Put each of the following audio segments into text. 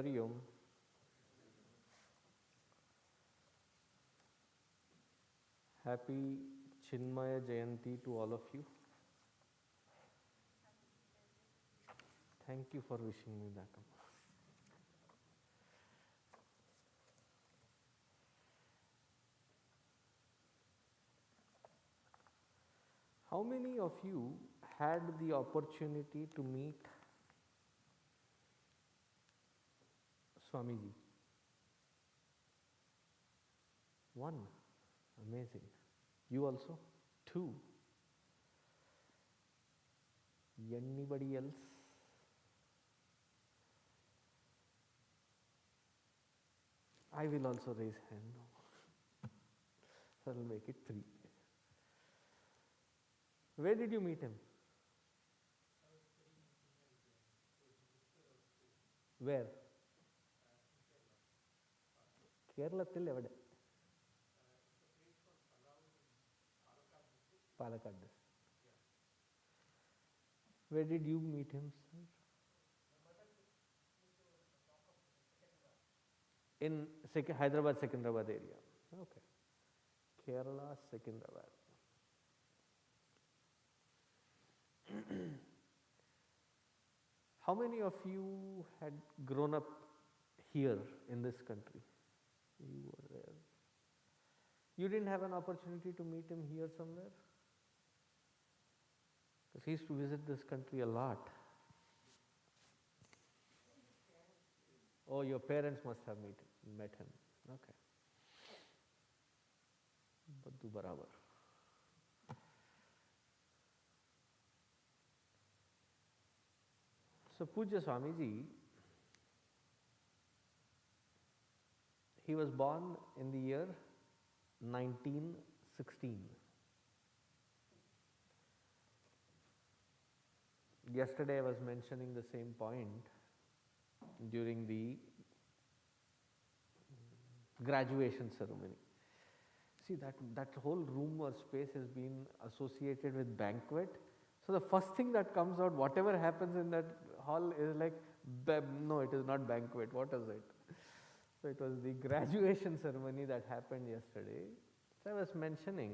Hari Om. Happy Chinmaya Jayanti to all of you. Thank you for wishing me that. How many of you had the opportunity to meet Swamiji? One. Amazing. You also? Two. Anybody else? I will also raise hand now. So I will make it three. Where did you meet him? Where? Kerala till evade? Palakkad. Where did you meet him, sir? In Hyderabad, Secunderabad area. Okay. Kerala, Secunderabad. How many of you had grown up here in this country? You were there. You didn't have an opportunity to meet him here somewhere? Because he used to visit this country a lot. Oh, your parents must have met him. Okay. Baddu barabar. So Pujya Swamiji, he was born in the year 1916. Yesterday I was mentioning the same point during the graduation ceremony. See, that whole room or space has been associated with banquet. So the first thing that comes out, whatever happens in that hall is like, no, it is not banquet. What is it? So it was the graduation ceremony that happened yesterday. So I was mentioning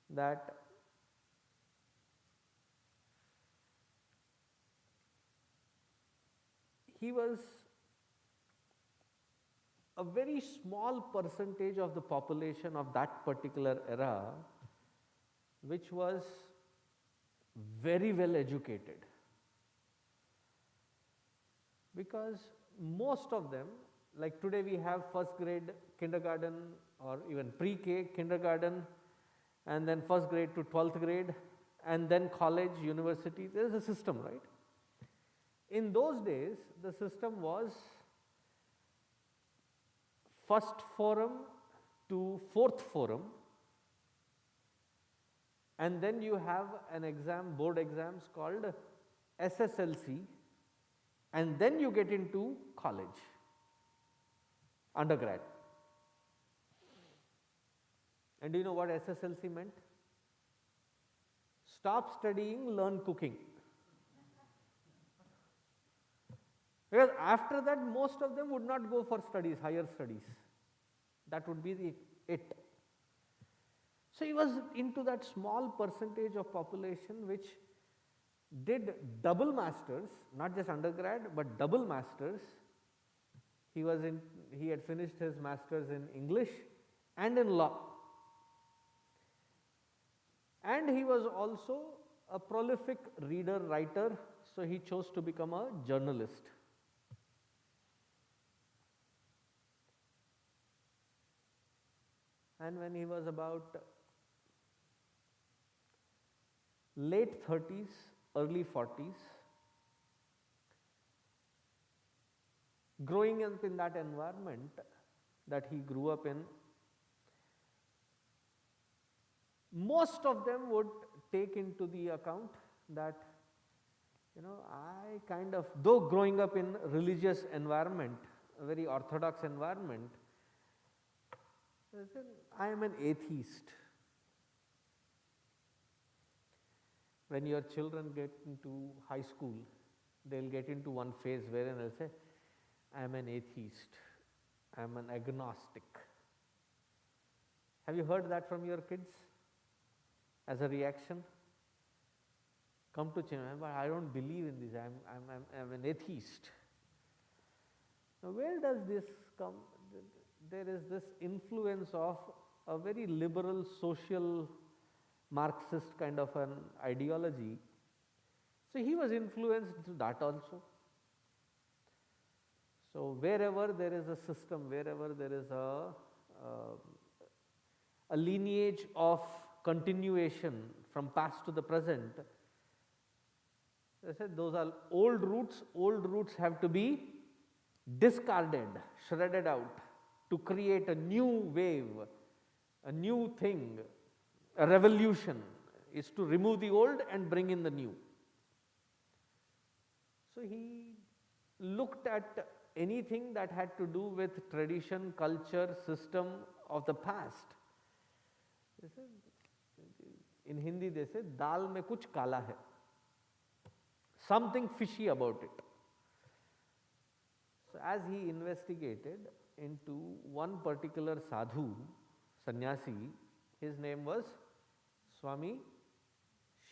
that he was a very small percentage of the population of that particular era which was very well educated, because most of them, like today we have first grade kindergarten or even pre-K kindergarten, and then first grade to 12th grade, and then college, university. There is a system, right? In those days the system was first forum to fourth forum, and then you have an exam, board exams called SSLC, and then you get into college, undergrad. And do you know what SSLC meant? Stop studying, learn cooking. Because after that most of them would not go for studies, higher studies. That would be it. So he was into that small percentage of population which did double masters, not just undergrad but double masters. He had finished his masters in English and in law. And he was also a prolific reader, writer, so he chose to become a journalist. And when he was about late 30s, early 40s, growing up in that environment that he grew up in, most of them would take into the account that, I kind of, though growing up in religious environment, a very orthodox environment, I am an atheist. When your children get into high school, they will get into one phase wherein they will say, I am an atheist, I am an agnostic. Have you heard that from your kids as a reaction? Come to Chennai, but I don't believe in this, I'm an atheist. Now, where does this come? There is this influence of a very liberal social Marxist kind of an ideology. So he was influenced to that also. So wherever there is a system, wherever there is a lineage of continuation from past to the present, I said those are old roots have to be discarded, shredded out to create a new wave, a new thing. A revolution is to remove the old and bring in the new. So he looked at anything that had to do with tradition, culture, system of the past. In Hindi they say, dal mein kuch kala hai. Something fishy about it. So as he investigated into one particular sadhu, sannyasi, his name was Swami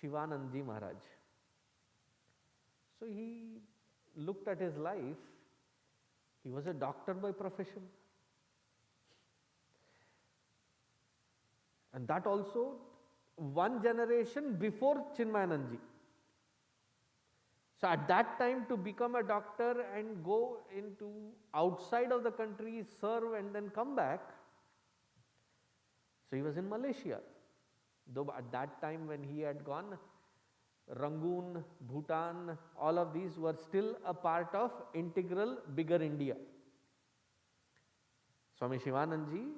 Shivananji Maharaj. So he looked at his life. He was a doctor by profession. And that also one generation before Chinmayananji. So at that time, to become a doctor and go into outside of the country, serve and then come back. So he was in Malaysia. Though at that time when he had gone, Rangoon, Bhutan, all of these were still a part of integral bigger India. Swami Shivananji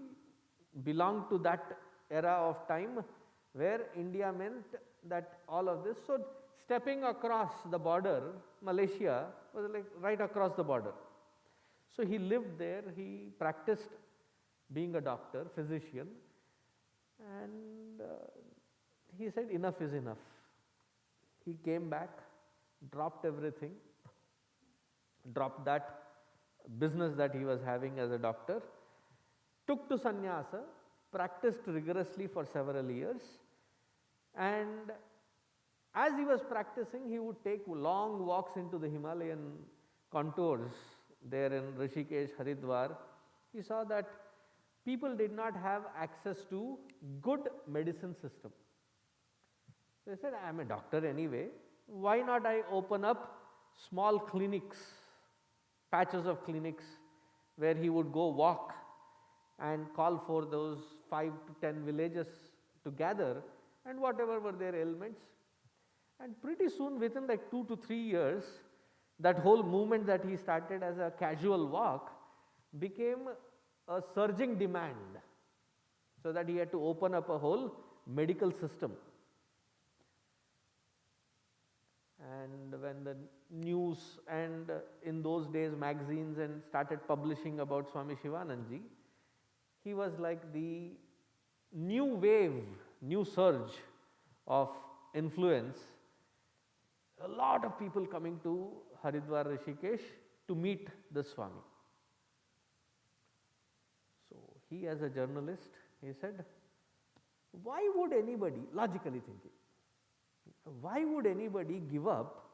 belonged to that era of time where India meant that all of this. So stepping across the border, Malaysia was like right across the border. So he lived there, he practiced being a doctor, physician, and he said enough is enough. He came back, dropped everything, dropped that business that he was having as a doctor, took to sannyasa, practiced rigorously for several years, and as he was practicing, he would take long walks into the Himalayan contours there in Rishikesh, Haridwar. He saw that people did not have access to good medicine system. So he said, I am a doctor anyway, why not I open up small clinics, patches of clinics where he would go walk and call for those 5 to 10 villages to gather and whatever were their ailments. And pretty soon, within like 2 to 3 years, that whole movement that he started as a casual walk became a surging demand, so that he had to open up a whole medical system. And when the news and in those days magazines and started publishing about Swami Shivananji, he was like the new wave, new surge of influence. A lot of people coming to Haridwar, Rishikesh to meet the Swami. So he, as a journalist, he said, why would anybody, logically thinking, why would anybody give up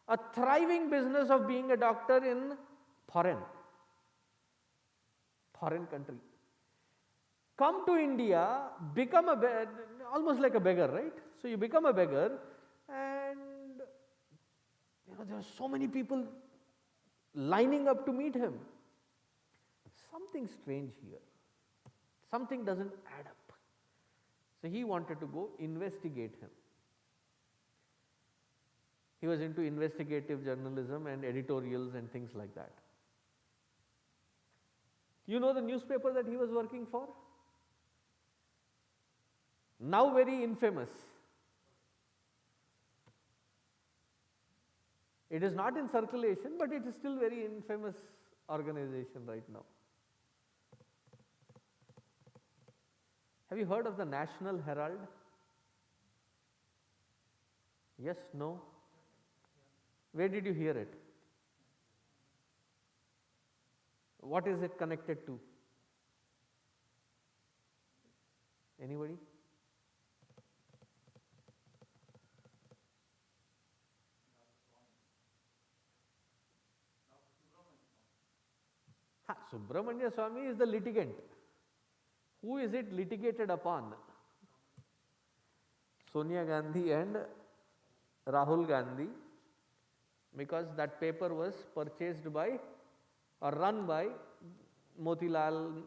a thriving business of being a doctor in foreign country? Come to India, become almost like a beggar, right? So you become a beggar, and there are so many people lining up to meet him. Something strange here. Something doesn't add up. So he wanted to go investigate him. He was into investigative journalism and editorials and things like that. You know the newspaper that he was working for? Now very infamous. It is not in circulation, but it is still very infamous organization right now. Have you heard of the National Herald? Yes, no? Where did you hear it? What is it connected to? Anybody? Subramanya Swami is the litigant. Who is it litigated upon? Sonia Gandhi and Rahul Gandhi, because that paper was purchased by or run by Motilal,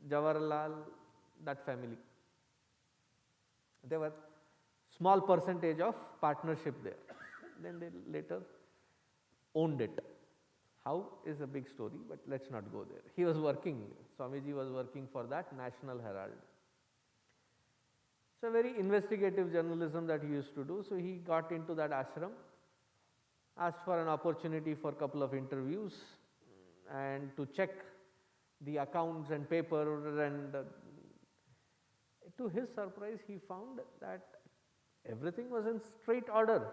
Jawaharlal, that family. There were small percentage of partnership there. Then they later owned it. How is a big story, but let's not go there. He was working, Swamiji was working for that National Herald. It's a very investigative journalism that he used to do. So he got into that ashram, asked for an opportunity for a couple of interviews and to check the accounts and paper, and to his surprise he found that everything was in straight order.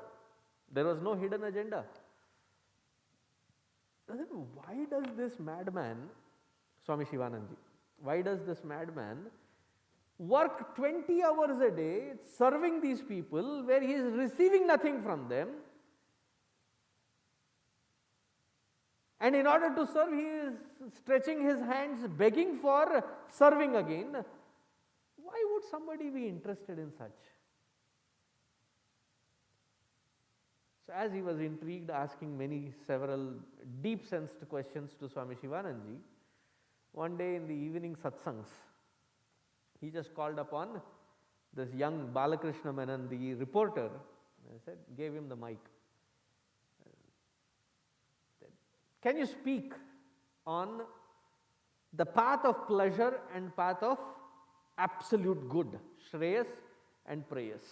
There was no hidden agenda. Why does this madman, Swami Shivananji, why does this madman work 20 hours a day serving these people where he is receiving nothing from them, and in order to serve he is stretching his hands begging for serving again? Why would somebody be interested in such? So as he was intrigued, asking several deep-sensed questions to Swami Shivananji, one day in the evening satsangs, he just called upon this young Balakrishna Menon, the reporter, and gave him the mic. Can you speak on the path of pleasure and path of absolute good, Shreyas and Preyas?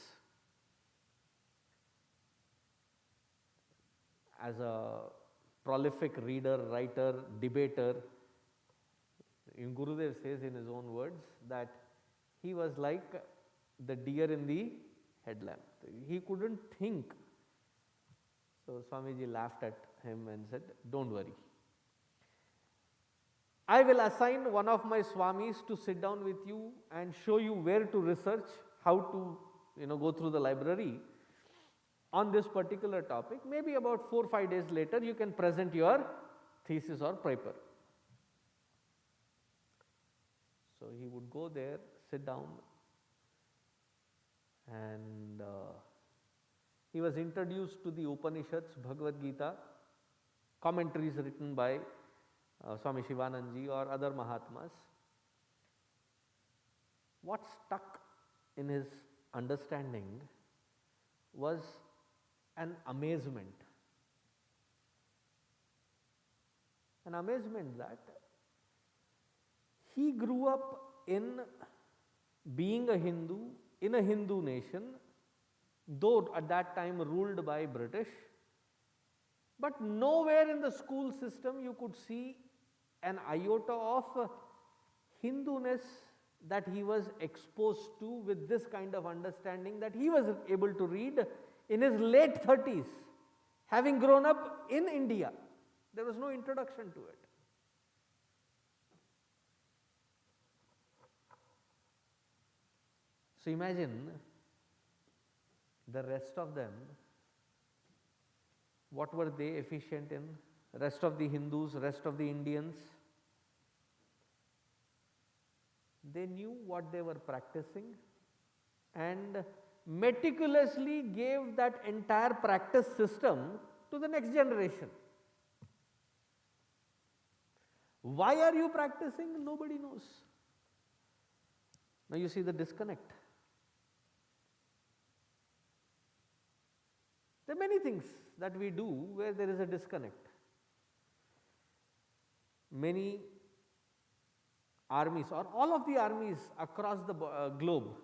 As a prolific reader, writer, debater, Gurudev says in his own words that he was like the deer in the headlamp. He couldn't think. So Swamiji laughed at him and said, "Don't worry. I will assign one of my Swamis to sit down with you and show you where to research, how to go through the library on this particular topic. Maybe about 4 or 5 days later you can present your thesis or paper." So he would go there, sit down, and he was introduced to the Upanishads, Bhagavad Gita, commentaries written by Swami Shivananji or other Mahatmas. What stuck in his understanding was an amazement. An amazement that he grew up in being a Hindu, in a Hindu nation, though at that time ruled by British, but nowhere in the school system you could see an iota of Hinduness that he was exposed to with this kind of understanding that he was able to read in his late 30s, having grown up in India. There was no introduction to it. So imagine the rest of them, what were they efficient in? Rest of the Hindus, rest of the Indians, they knew what they were practicing and meticulously gave that entire practice system to the next generation. Why are you practicing? Nobody knows. Now you see the disconnect. There are many things that we do where there is a disconnect. Many armies or all of the armies across the globe,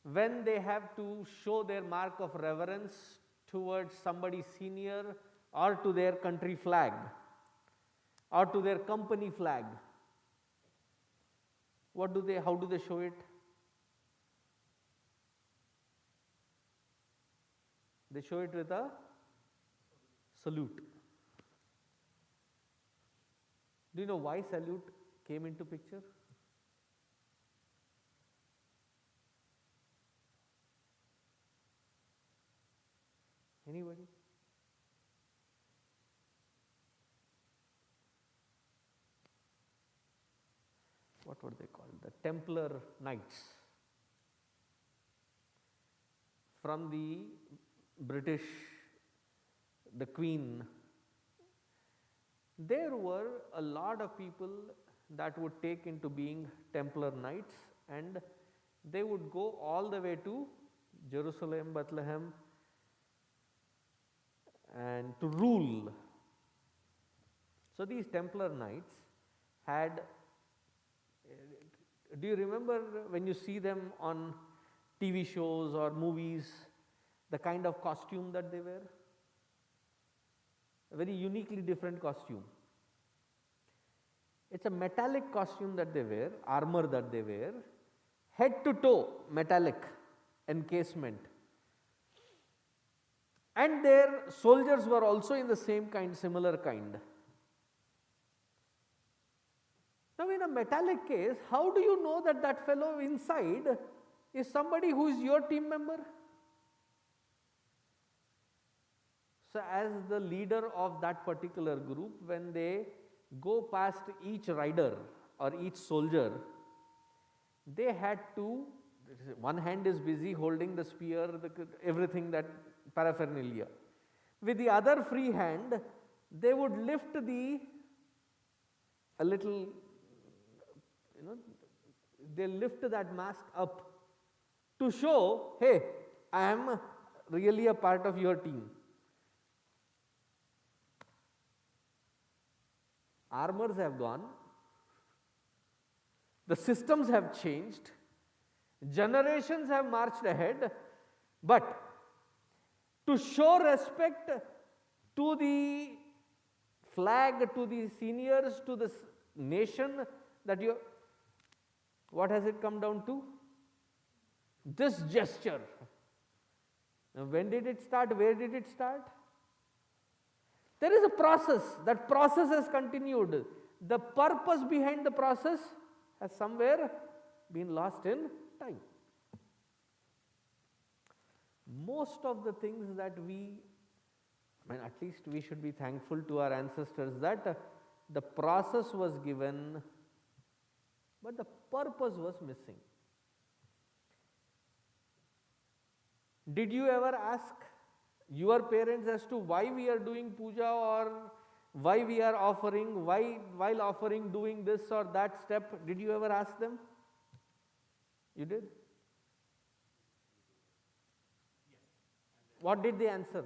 when they have to show their mark of reverence towards somebody senior or to their country flag or to their company flag, how do they show it? They show it with a salute. Do you know why salute came into picture? Anybody? What were they called? The Templar Knights. From the British, the Queen, there were a lot of people that would take into being Templar Knights, and they would go all the way to Jerusalem, Bethlehem, and to rule. So these Templar Knights had, do you remember when you see them on TV shows or movies, the kind of costume that they wear? A very uniquely different costume. It's a metallic costume that they wear, armor that they wear, head to toe metallic encasement. And their soldiers were also in the same kind, similar kind. Now in a metallic case, how do you know that that fellow inside is somebody who is your team member? So as the leader of that particular group, when they go past each rider or each soldier, they had to, one hand is busy holding the spear, everything that paraphernalia. With the other free hand, they would lift a little, they lift that mask up to show, hey, I am really a part of your team. Armors have gone, the systems have changed, generations have marched ahead, but to show respect to the flag, to the seniors, to the nation, that you, what has it come down to? This gesture. Now when did it start? Where did it start? There is a process. That process has continued. The purpose behind the process has somewhere been lost in time. Most of the things that at least we should be thankful to our ancestors that the process was given, but the purpose was missing. Did you ever ask your parents as to why we are doing puja, or why we are offering, why while offering doing this or that step? Did you ever ask them? You did? What did they answer?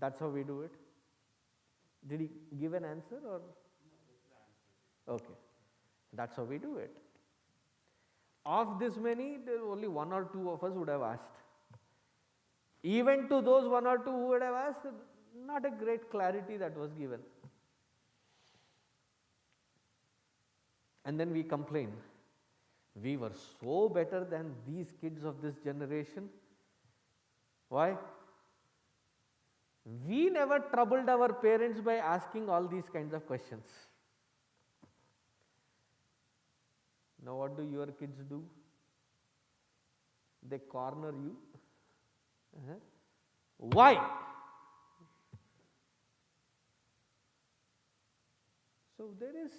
That's how we do it. Did he give an answer or? Okay, that's how we do it. Of this many, only one or two of us would have asked. Even to those one or two who would have asked, not a great clarity that was given. And then we complain. We were so better than these kids of this generation. Why? We never troubled our parents by asking all these kinds of questions. Now what do your kids do? They corner you. Why? So there is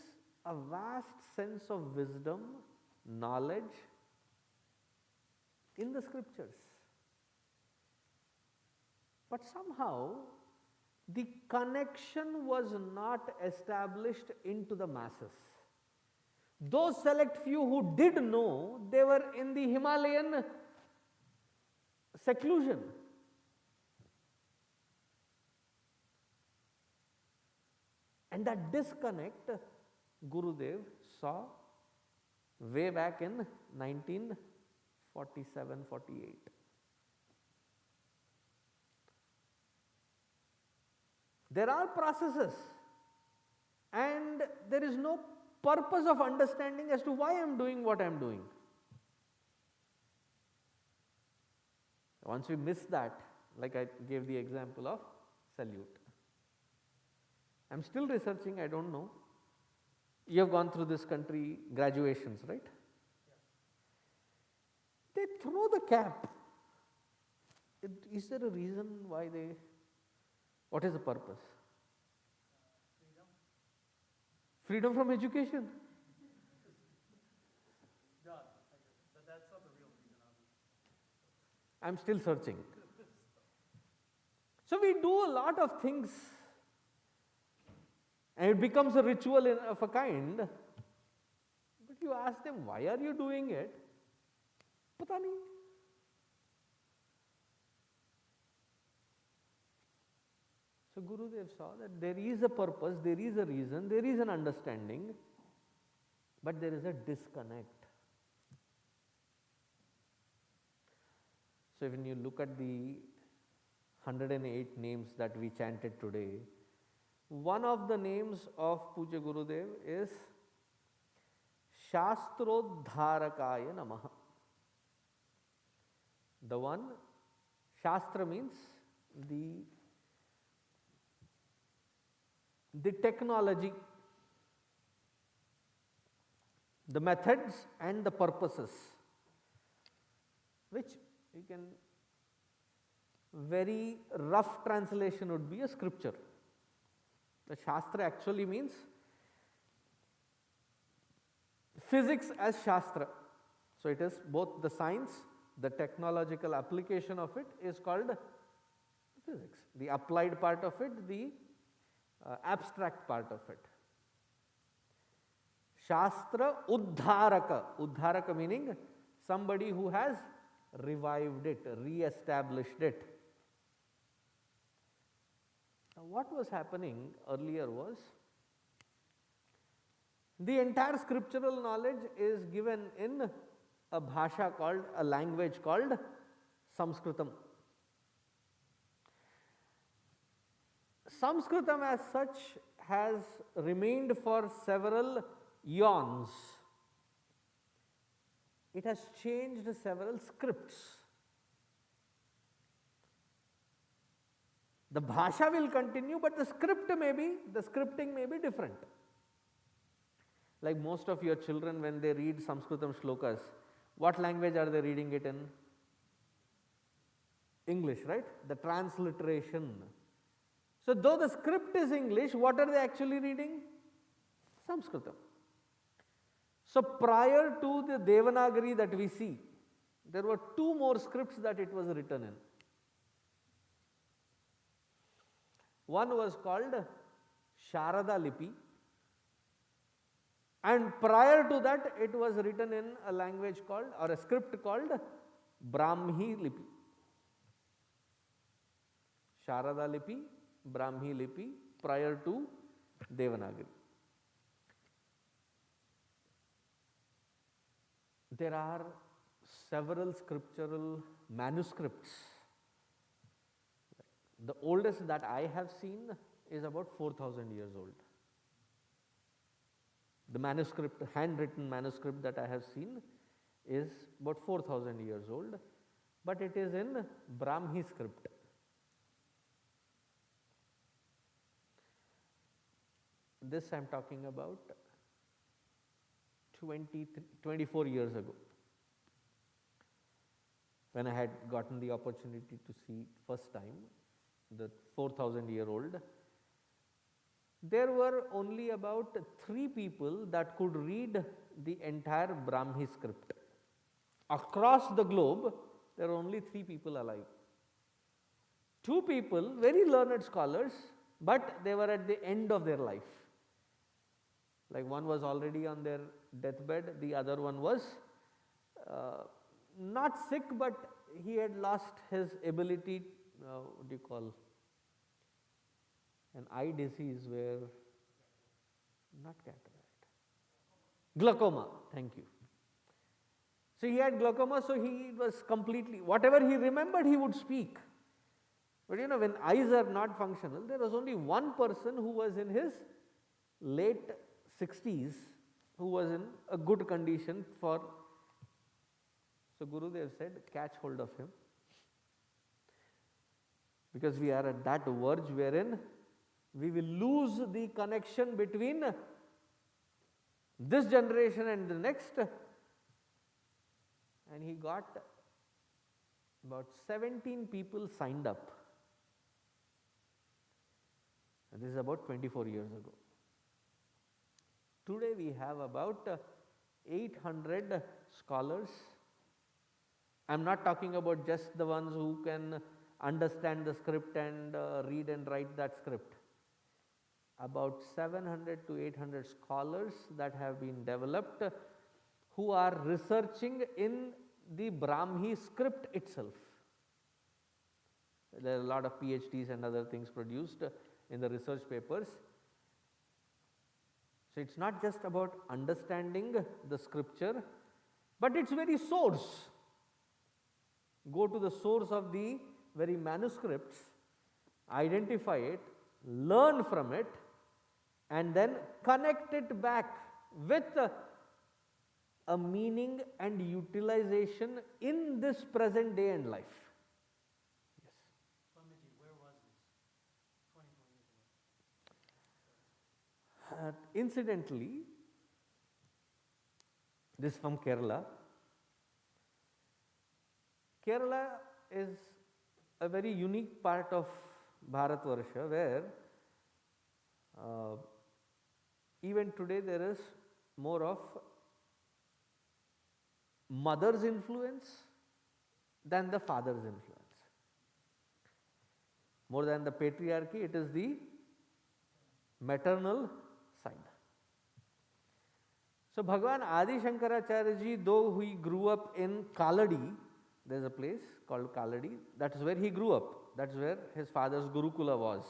a vast sense of wisdom, knowledge in the scriptures. But somehow the connection was not established into the masses. Those select few who did know, they were in the Himalayan seclusion. And that disconnect Gurudev saw way back in 1947-48. There are processes and there is no purpose of understanding as to why I am doing what I am doing. Once we miss that, like I gave the example of salute. I am still researching, I don't know. You have gone through this country graduations, right? They throw the cap. Is there a reason why they, what is the purpose? Freedom from education. Yeah, but that's not the real reason, obviously. I am still searching. So we do a lot of things and it becomes a ritual of a kind. But you ask them, why are you doing it? Pata nahi. So Gurudev saw that there is a purpose, there is a reason, there is an understanding, but there is a disconnect. So when you look at the 108 names that we chanted today, one of the names of Puja Gurudev is Shastrodharakaya Namaha. The one, Shastra means the technology, the methods and the purposes, which you can, very rough translation would be a scripture. The Shastra actually means physics as Shastra. So it is both the science, the technological application of it is called physics. The applied part of it, the abstract part of it. Shastra Uddharaka. Uddharaka meaning somebody who has revived it, re-established it. Now what was happening earlier was, the entire scriptural knowledge is given in a bhasha called, a language called Sanskritam. Sanskritam as such has remained for several eons. It has changed several scripts. The bhasha will continue, but the scripting may be different. Like most of your children, when they read Sanskritam shlokas, what language are they reading it in? English, right? The transliteration. So though the script is English, what are they actually reading? Sanskritam. So prior to the Devanagari that we see, there were two more scripts that it was written in. One was called Sharada Lipi, and prior to that it was written in a language called, or a script called Brahmi Lipi. Sharada Lipi, Brahmi Lipi, prior to Devanagari. There are several scriptural manuscripts. The oldest that I have seen is about 4,000 years old. The manuscript, handwritten manuscript that I have seen is about 4,000 years old, but it is in Brahmi script. This I am talking about 24 years ago, when I had gotten the opportunity to see first time the 4,000-year-old. There were only about 3 people that could read the entire Brahmi script. Across the globe, there are only 3 people alive. 2 people, very learned scholars, but they were at the end of their life. Like one was already on their deathbed, the other one was not sick, but he had lost his ability, what do you call, an eye disease where, not cataract, glaucoma, thank you. So he had glaucoma, so he was completely, whatever he remembered he would speak. But you know, when eyes are not functional, there was only one person who was in his late 60s who was in a good condition for, so Gurudev said, catch hold of him, because we are at that verge wherein we will lose the connection between this generation and the next. And he got about 17 people signed up. And this is about 24 years ago. Today we have about 800 scholars. I am not talking about just the ones who can understand the script and read and write that script. About 700 to 800 scholars that have been developed who are researching in the Brahmi script itself. There are a lot of PhDs and other things produced in the research papers. So it is not just about understanding the scripture, but its very source. Go to the source of the very manuscripts, identify it, learn from it, and then connect it back with a meaning and utilization in this present day and life. Yes. Swamiji, where was this 24 years ago? Incidentally, this is from Kerala. Kerala is a very unique part of Bharatvarsha where even today there is more of mother's influence than the father's influence. More than the patriarchy, it is the maternal side. So Bhagavan Adi Shankaracharya ji, though he grew up in Kaladi, there is a place called Kaladi, that is where he grew up, that is where his father's Gurukula was.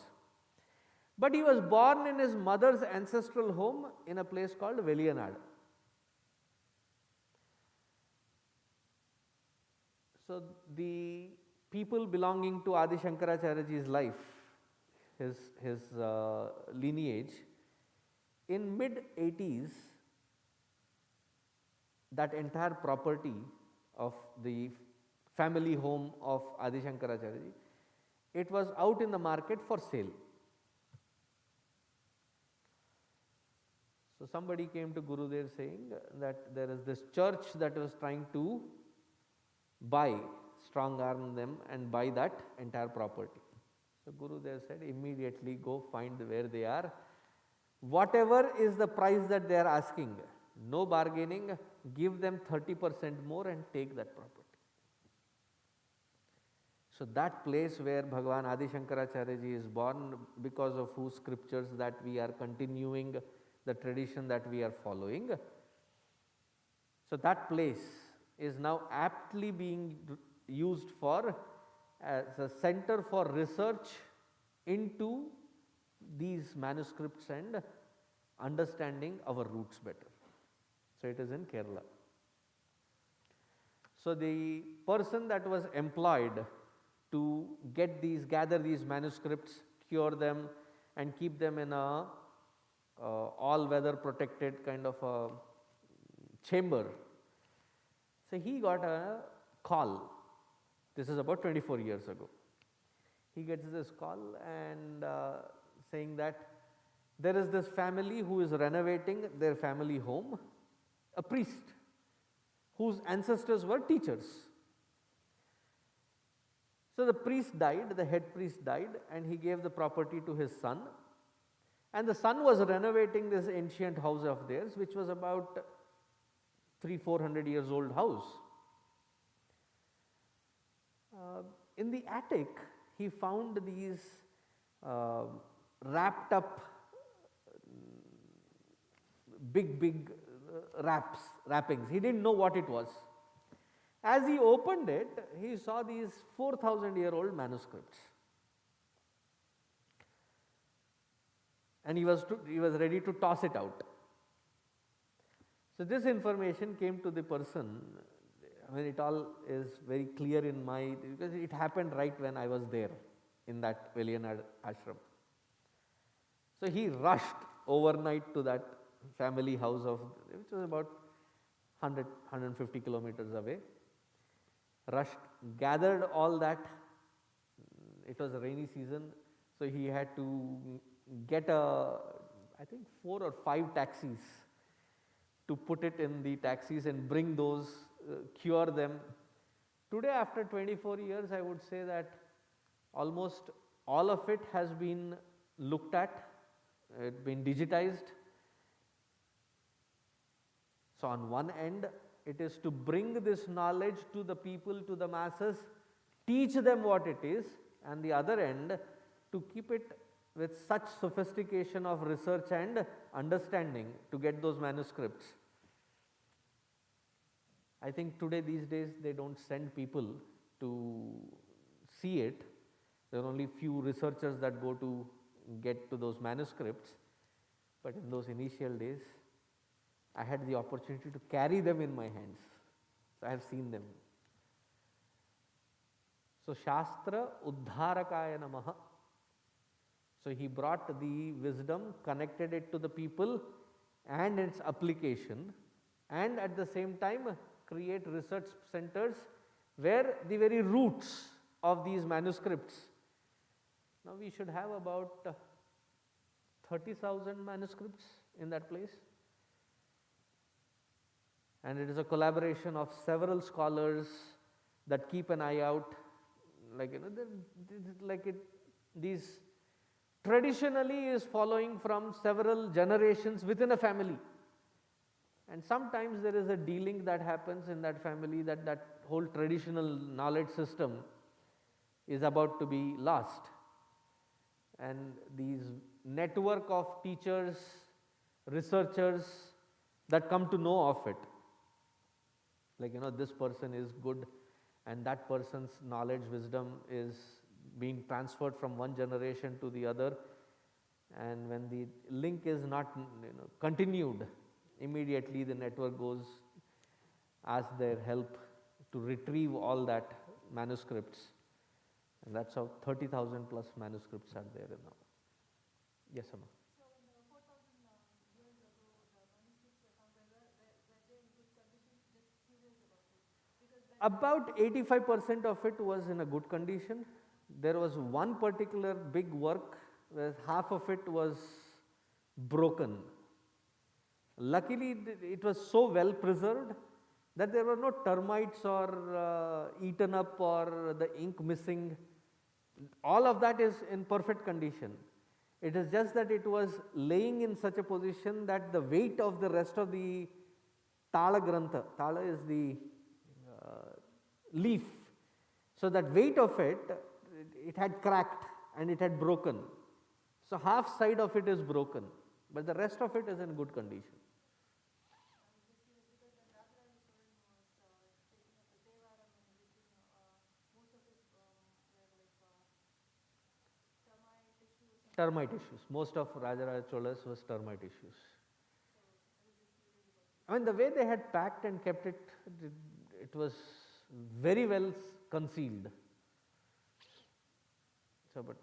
But he was born in his mother's ancestral home in a place called Veliyanad. So the people belonging to Adi Shankaracharya ji's life, his lineage, in mid-80s, that entire property of the family home of Adi Shankaracharya ji, it was out in the market for sale. So somebody came to Gurudev saying that there is this church that was trying to buy, strong arm them and buy that entire property. So Gurudev said, immediately go find where they are. Whatever is the price that they are asking, no bargaining, give them 30% more and take that property. So that place where Bhagavan Adi Shankaracharya ji is born, because of whose scriptures that we are continuing the tradition that we are following. So that place is now aptly being used for as a center for research into these manuscripts and understanding our roots better. So it is in Kerala. So the person that was employed to gather these manuscripts, cure them and keep them in a all weather protected kind of a chamber. So he got a call. This is about 24 years ago. He gets this call and saying that there is this family who is renovating their family home, a priest whose ancestors were teachers. So the priest died, the head priest died, and he gave the property to his son. And the son was renovating this ancient house of theirs, which was about 300-400 years old house. In the attic, he found these wrapped up big wrappings. He didn't know what it was. As he opened it, he saw these 4,000-year-old manuscripts. And he was ready to toss it out. So this information came to the person. I mean, it all is very clear in my, because it happened right when I was there in that Veliyanad ashram. So he rushed overnight to that family house of, which was about 150 kilometers away. Rushed, gathered all that. It was a rainy season, so he had to get I think 4 or 5 taxis to put it in the taxis and bring those, cure them. Today after 24 years I would say that almost all of it has been looked at, it been digitized. So on one end it is to bring this knowledge to the people, to the masses, teach them what it is, and the other end to keep it with such sophistication of research and understanding to get those manuscripts. I think today these days they don't send people to see it. There are only few researchers that go to get to those manuscripts, but in those initial days I had the opportunity to carry them in my hands. So I have seen them. So Shastra Uddharakaya Namaha. So he brought the wisdom, connected it to the people and its application, and at the same time create research centers where the very roots of these manuscripts. Now we should have about 30,000 manuscripts in that place. And it is a collaboration of several scholars that keep an eye out, these traditionally is following from several generations within a family, and sometimes there is a dealing that happens in that family, that whole traditional knowledge system is about to be lost, and these network of teachers, researchers that come to know of it, this person is good and that person's knowledge, wisdom is being transferred from one generation to the other, and when the link is not continued, immediately the network goes, asks their help to retrieve all that manuscripts, and that's how 30,000 plus manuscripts are there now. Yes, Amma. So when the 4,000 years ago the manuscripts were found, were they in good condition? Just curious about it. Because About 85% of it was in a good condition. There was one particular big work where half of it was broken. Luckily it was so well preserved that there were no termites or eaten up or the ink missing. All of that is in perfect condition. It is just that it was laying in such a position that the weight of the rest of the Tala Grantha, Tala is the leaf, so that weight of it, it had cracked and it had broken. So half side of it is broken, but the rest of it is in good condition. because when Rajaraja Cholan was taking up the Devaram and everything, most of it were like termite issues. Termite issues. Most of Rajaraja Cholas was termite issues. I mean, the way they had packed and kept it, it was very well concealed. So, but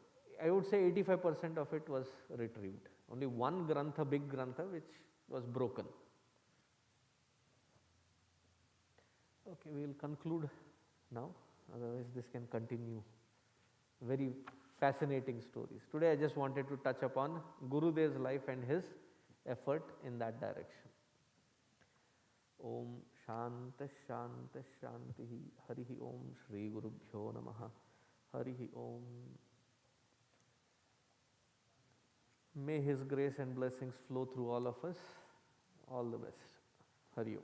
I would say 85% of it was retrieved. Only one grantha, big grantha, which was broken. Okay, we will conclude now, otherwise this can continue. Very fascinating stories. Today I just wanted to touch upon Gurudev's life and his effort in that direction. Om Shanta Shanta Shanti Harihi Om Shri Gurubhyo Namaha Harihi Om. May his grace and blessings flow through all of us. All the best. Hari Om.